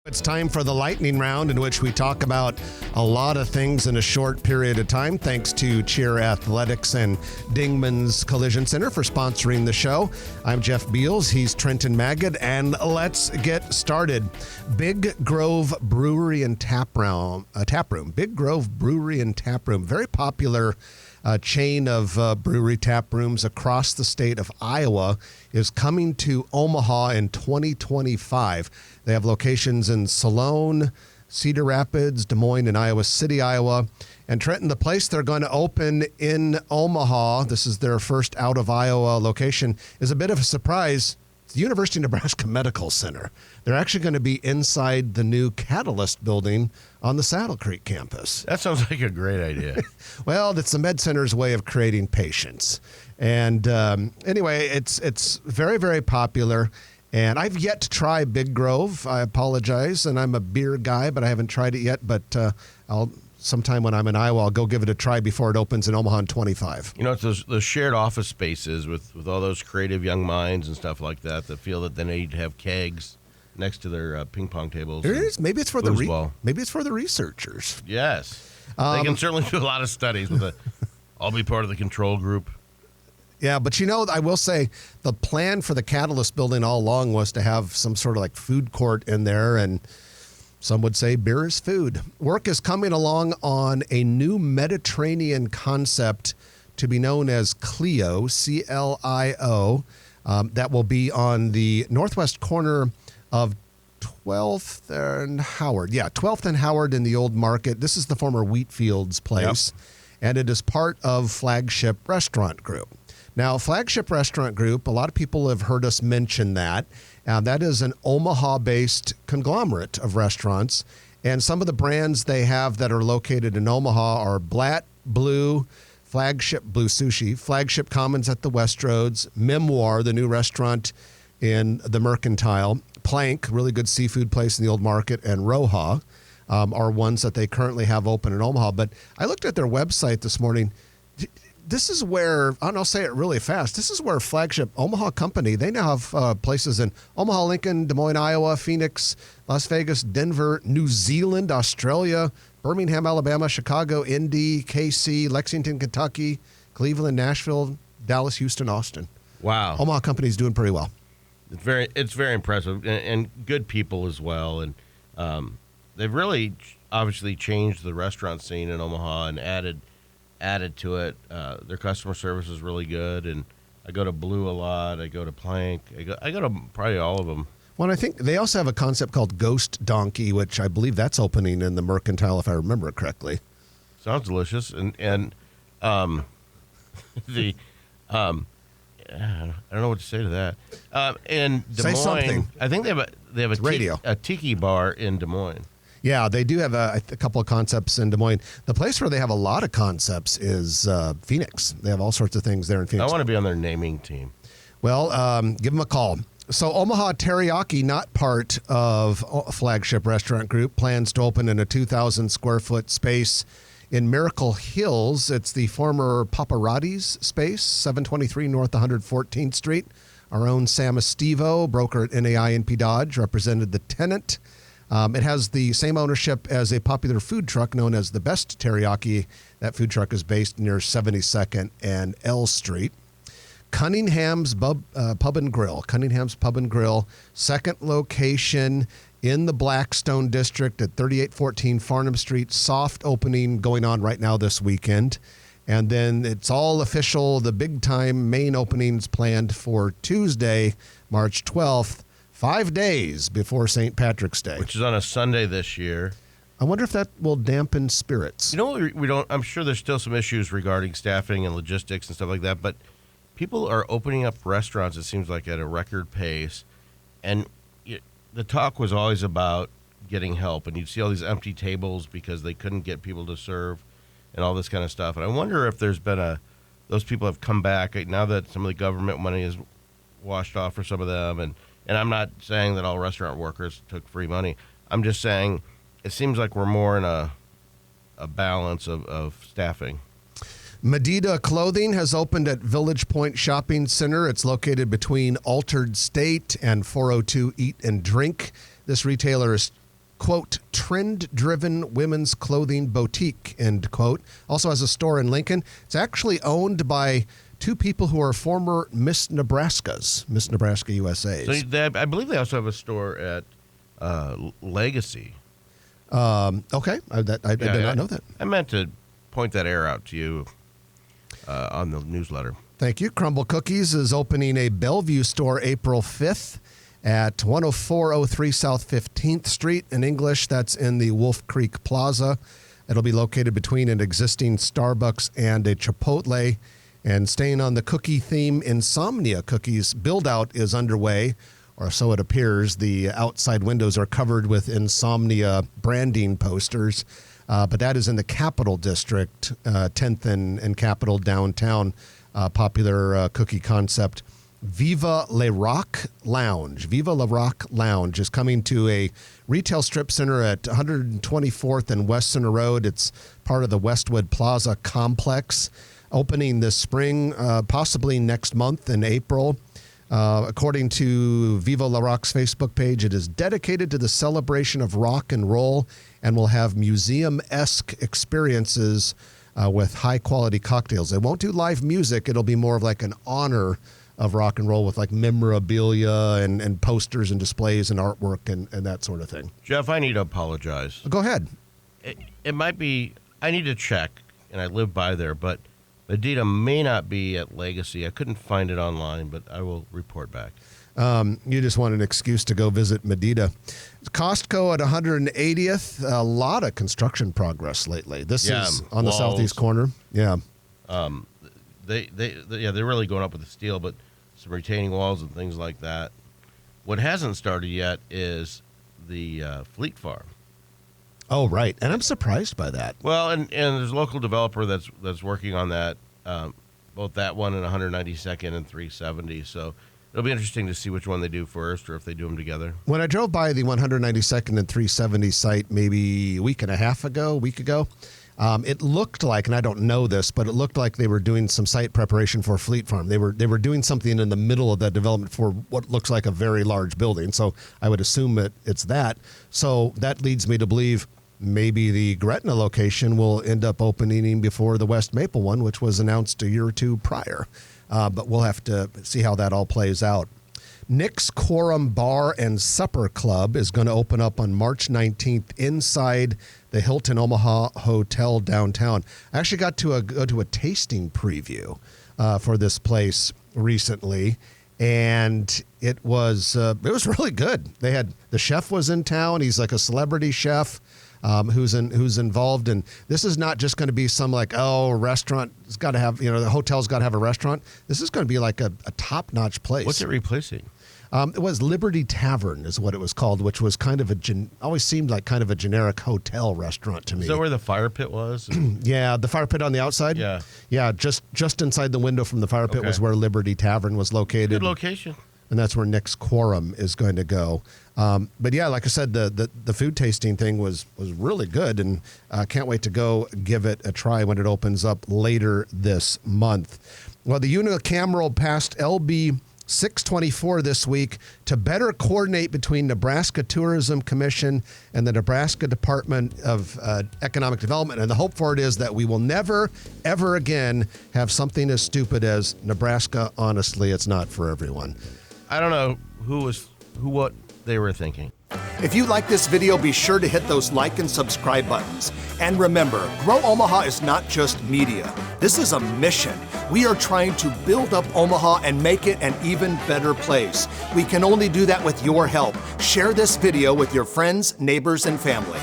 It's time for the lightning round, in which we talk about a lot of things in a short period of time. Thanks to Cheer Athletics and Dingman's Collision Center for sponsoring the show. I'm Jeff Beals. He's Trenton Magid, and let's get started. Big Grove Brewery and Tap Room. Big Grove Brewery and Tap Room. Very popular chain of brewery tap rooms across the state of Iowa is coming to Omaha in 2025. They have locations in Salone, Cedar Rapids, Des Moines, and Iowa City, Iowa. And Trenton, the place they're going to open in Omaha, this is their first out of Iowa location, is a bit of a surprise. It's the University of Nebraska Medical Center. They're actually going to be inside the new Catalyst building on the Saddle Creek campus. That sounds like a great idea. Well, it's the Med Center's way of creating patients. And anyway, it's very, very popular. And I've yet to try Big Grove. I apologize, and I'm a beer guy, but I haven't tried it yet. But I'll sometime when I'm in Iowa, I'll go give it a try before it opens in Omaha in 25. You know, it's those shared office spaces with all those creative young minds and stuff like that feel that they need to have kegs next to their ping pong tables. There is. Maybe it's for maybe it's for the researchers. Yes, they can certainly do a lot of studies with it. I'll be part of the control group. Yeah, but I will say the plan for the Catalyst building all along was to have some sort of like food court in there, and some would say beer is food. Work is coming along on a new Mediterranean concept to be known as Clio, C-L-I-O, that will be on the northwest corner of 12th and Howard. Yeah, 12th and Howard in the old market. This is the former Wheatfields place, and it is part of Flagship Restaurant Group. Now, Flagship Restaurant Group, a lot of people have heard us mention that. That is an Omaha-based conglomerate of restaurants. And some of the brands they have that are located in Omaha are Blatt, Blue, Flagship Blue Sushi, Flagship Commons at the Westroads, Memoir, the new restaurant in the Mercantile, Plank, really good seafood place in the old market, and Roja are ones that they currently have open in Omaha. But I looked at their website this morning. This is where, and I'll say it really fast, this is where Flagship Omaha Company, they now have places in Omaha, Lincoln, Des Moines, Iowa, Phoenix, Las Vegas, Denver, New Zealand, Australia, Birmingham, Alabama, Chicago, Indy, KC, Lexington, Kentucky, Cleveland, Nashville, Dallas, Houston, Austin. Wow. Omaha Company's doing pretty well. It's very impressive, and good people as well. And they've really obviously changed the restaurant scene in Omaha and added to it. Their customer service is really good, and I go to Blue a lot. I go to Plank. I go to probably all of them. Well, I think they also have a concept called Ghost Donkey, which I believe that's opening in the Mercantile, if I remember it correctly. Sounds delicious, and the I don't know what to say to that. In Des Moines, something. I think they have a tiki bar in Des Moines. Yeah, they do have a couple of concepts in Des Moines. The place where they have a lot of concepts is Phoenix. They have all sorts of things there in Phoenix. I want to be on their naming team. Well, give them a call. So Omaha Teriyaki, not part of Flagship Restaurant Group, plans to open in a 2,000 square foot space in Miracle Hills. It's the former Paparotti's space, 723 North 114th Street. Our own Sam Estivo, broker at NAI NP Dodge, represented the tenant. It has the same ownership as a popular food truck known as the Best Teriyaki. That food truck is based near 72nd and L Street. Cunningham's Pub and Grill. Cunningham's Pub and Grill, second location in the Blackstone District at 3814 Farnham Street. Soft opening going on right now this weekend. And then it's all official. The big time main opening's planned for Tuesday, March 12th. 5 days before St. Patrick's Day, which is on a Sunday this year. I wonder if that will dampen spirits. You know, we don't. I'm sure there's still some issues regarding staffing and logistics and stuff like that. But people are opening up restaurants. It seems like at a record pace, and the talk was always about getting help. And you'd see all these empty tables because they couldn't get people to serve, and all this kind of stuff. And I wonder if there's been those people have come back now that some of the government money is washed off for some of them. And I'm not saying that all restaurant workers took free money. I'm just saying it seems like we're more in a balance of staffing. Medida Clothing has opened at Village Point Shopping Center. It's located between Altered State and 402 Eat and Drink. This retailer is quote, trend-driven women's clothing boutique, end quote. Also has a store in Lincoln. It's actually owned by two people who are former Miss Nebraska USA's. So I believe they also have a store at Legacy. Okay, I did not know that. I meant to point that error out to you on the newsletter. Thank you. Crumble Cookies is opening a Bellevue store April 5th at 10403 South 15th Street. In English, that's in the Wolf Creek Plaza. It'll be located between an existing Starbucks and a Chipotle. And staying on the cookie theme, Insomnia Cookies build-out is underway, or so it appears. The outside windows are covered with Insomnia branding posters, but that is in the Capitol District, 10th and Capitol downtown. Popular cookie concept. Viva Le Rock Lounge. Viva Le Rock Lounge is coming to a retail strip center at 124th and West Center Road. It's part of the Westwood Plaza complex, opening this spring, possibly next month in April. According to Viva La Rock's Facebook page, it is dedicated to the celebration of rock and roll and will have museum-esque experiences with high-quality cocktails. They won't do live music. It'll be more of like an honor of rock and roll with like memorabilia and posters and displays and artwork and that sort of thing. Jeff, I need to apologize. Go ahead. It might be, I need to check, and I live by there, but Medina may not be at Legacy. I couldn't find it online, but I will report back. You just want an excuse to go visit Medina. Costco at 180th. A lot of construction progress lately. This is on the southeast corner. Yeah. They're really going up with the steel, but some retaining walls and things like that. What hasn't started yet is the Fleet Farm. Oh, right. And I'm surprised by that. Well, and there's a local developer that's working on that, both that one and 192nd and 370. So it'll be interesting to see which one they do first or if they do them together. When I drove by the 192nd and 370 site maybe a week ago, it looked like, and I don't know this, but it looked like they were doing some site preparation for Fleet Farm. They were doing something in the middle of that development for what looks like a very large building. So I would assume it's that. So that leads me to believe maybe the Gretna location will end up opening before the West Maple one, which was announced a year or two prior. But we'll have to see how that all plays out. Nick's Quorum Bar and Supper Club is going to open up on March 19th inside the Hilton Omaha Hotel downtown. I actually got to go to a tasting preview for this place recently, and it was really good. The chef was in town. He's like a celebrity chef. Who's involved, and this is not just going to be some like, restaurant's got to have, the hotel's got to have a restaurant. This is going to be like a top-notch place. What's it replacing? It was Liberty Tavern is what it was called, which was kind of always seemed like kind of a generic hotel restaurant to me. Is that where the fire pit was? Yeah, the fire pit on the outside? Yeah, just inside the window from the fire pit was where Liberty Tavern was located. Good location. And that's where Nick's Quorum is going to go. But yeah, like I said, the food tasting thing was really good, and can't wait to go give it a try when it opens up later this month. Well, the unicameral passed LB 624 this week to better coordinate between Nebraska Tourism Commission and the Nebraska Department of Economic Development. And the hope for it is that we will never, ever again have something as stupid as Nebraska. Honestly, it's not for everyone. I don't know what they were thinking. If you like this video, be sure to hit those like and subscribe buttons. And remember, Grow Omaha is not just media. This is a mission. We are trying to build up Omaha and make it an even better place. We can only do that with your help. Share this video with your friends, neighbors, and family.